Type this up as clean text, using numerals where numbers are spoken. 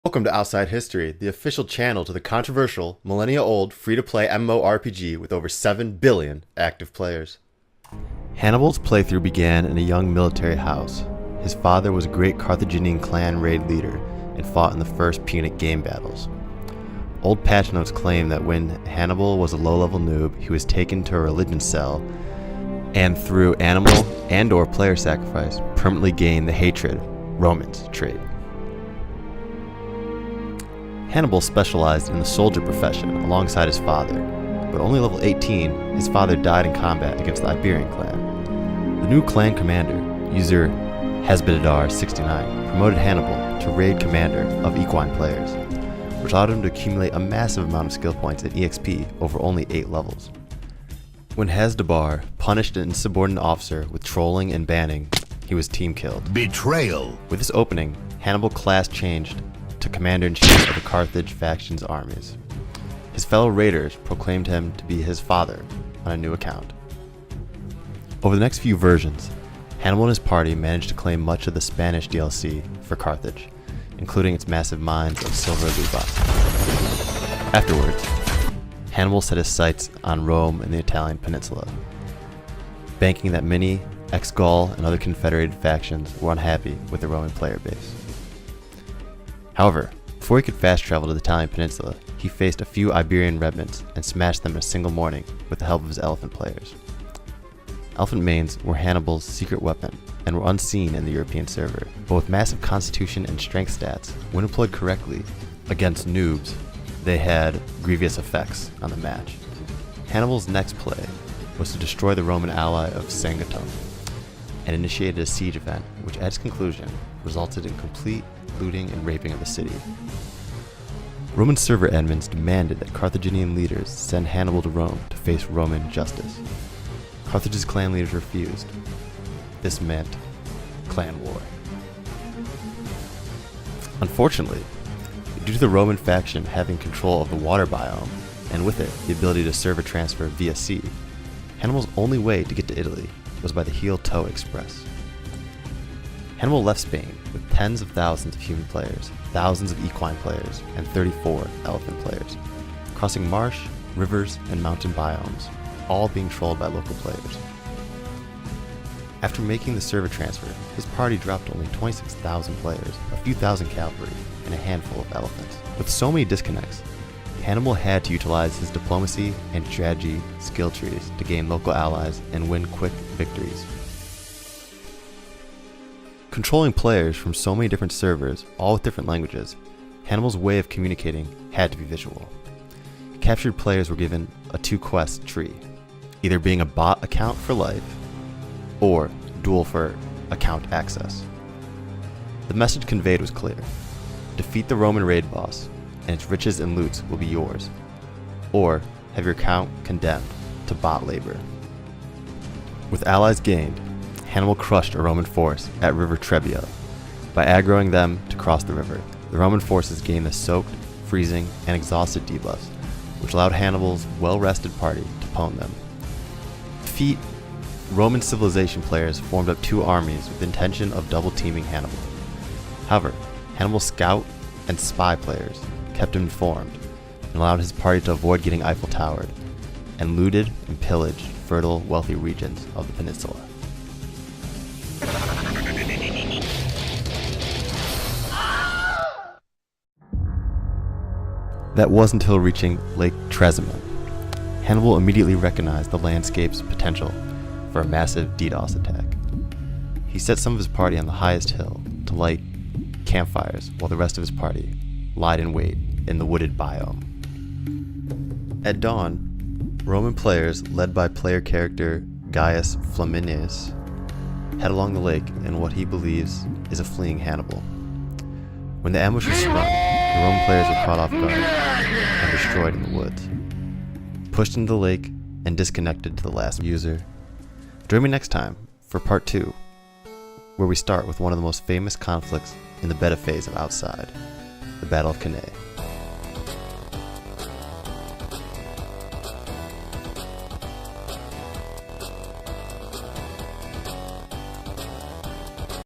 Welcome to Outside History, the official channel to the controversial, millennia-old, free-to-play MMORPG with over 7 billion active players. Hannibal's playthrough began in a young military house. His father was a great Carthaginian clan raid leader and fought in the first Punic game battles. Old patch notes claim that when Hannibal was a low-level noob, he was taken to a religion cell and through animal and/or player sacrifice permanently gained the hatred Romans trait. Hannibal specialized in the soldier profession alongside his father, but only level 18, his father died in combat against the Iberian clan. The new clan commander, user Hesbedadar69, promoted Hannibal to raid commander of equine players, which allowed him to accumulate a massive amount of skill points and EXP over only 8 levels. When Hesdabar punished an insubordinate officer with trolling and banning, he was team killed. Betrayal! With this opening, Hannibal class changed to commander-in-chief of the Carthage faction's armies. His fellow raiders proclaimed him to be his father on a new account. Over the next few versions, Hannibal and his party managed to claim much of the Spanish DLC for Carthage, including its massive mines of silver loot boxes. Afterwards, Hannibal set his sights on Rome and the Italian peninsula, banking that many ex-Gaul and other confederated factions were unhappy with the Roman player base. However, before he could fast travel to the Italian peninsula, he faced a few Iberian remnants and smashed them in a single morning with the help of his elephant players. Elephant manes were Hannibal's secret weapon and were unseen in the European server, but with massive constitution and strength stats, when employed correctly against noobs, they had grievous effects on the match. Hannibal's next play was to destroy the Roman ally of Sangatum and initiated a siege event, which at its conclusion resulted in complete looting and raping of the city. Roman server admins demanded that Carthaginian leaders send Hannibal to Rome to face Roman justice. Carthage's clan leaders refused. This meant clan war. Unfortunately, due to the Roman faction having control of the water biome, and with it the ability to server transfer via sea, Hannibal's only way to get to Italy was by the heel-toe express. Hannibal left Spain with tens of thousands of human players, thousands of equine players, and 34 elephant players, crossing marsh, rivers, and mountain biomes, all being trolled by local players. After making the server transfer, his party dropped to only 26,000 players, a few thousand cavalry, and a handful of elephants. With so many disconnects, Hannibal had to utilize his diplomacy and strategy skill trees to gain local allies and win quick victories. Controlling players from so many different servers, all with different languages, Hannibal's way of communicating had to be visual. Captured players were given a 2-quest tree, either being a bot account for life, or duel for account access. The message conveyed was clear: defeat the Roman raid boss, and its riches and loots will be yours, or have your account condemned to bot labor. With allies gained, Hannibal crushed a Roman force at River Trebbia. By aggroing them to cross the river, the Roman forces gained the soaked, freezing, and exhausted debuffs, which allowed Hannibal's well-rested party to pwn them. Defeat, Roman civilization players formed up 2 armies with the intention of double-teaming Hannibal. However, Hannibal's scout and spy players kept him informed and allowed his party to avoid getting Eiffel Towered, and looted and pillaged fertile, wealthy regions of the peninsula. That was until reaching Lake Trasimene. Hannibal immediately recognized the landscape's potential for a massive DDoS attack. He set some of his party on the highest hill to light campfires while the rest of his party lied in wait in the wooded biome. At dawn, Roman players, led by player character Gaius Flaminius, head along the lake in what he believes is a fleeing Hannibal. When the ambush was sprung, the Roman players were caught off guard and destroyed in the woods, pushed into the lake, and disconnected to the last user. Join me next time for part 2, where we start with one of the most famous conflicts in the beta phase of Outside, the Battle of Cannae.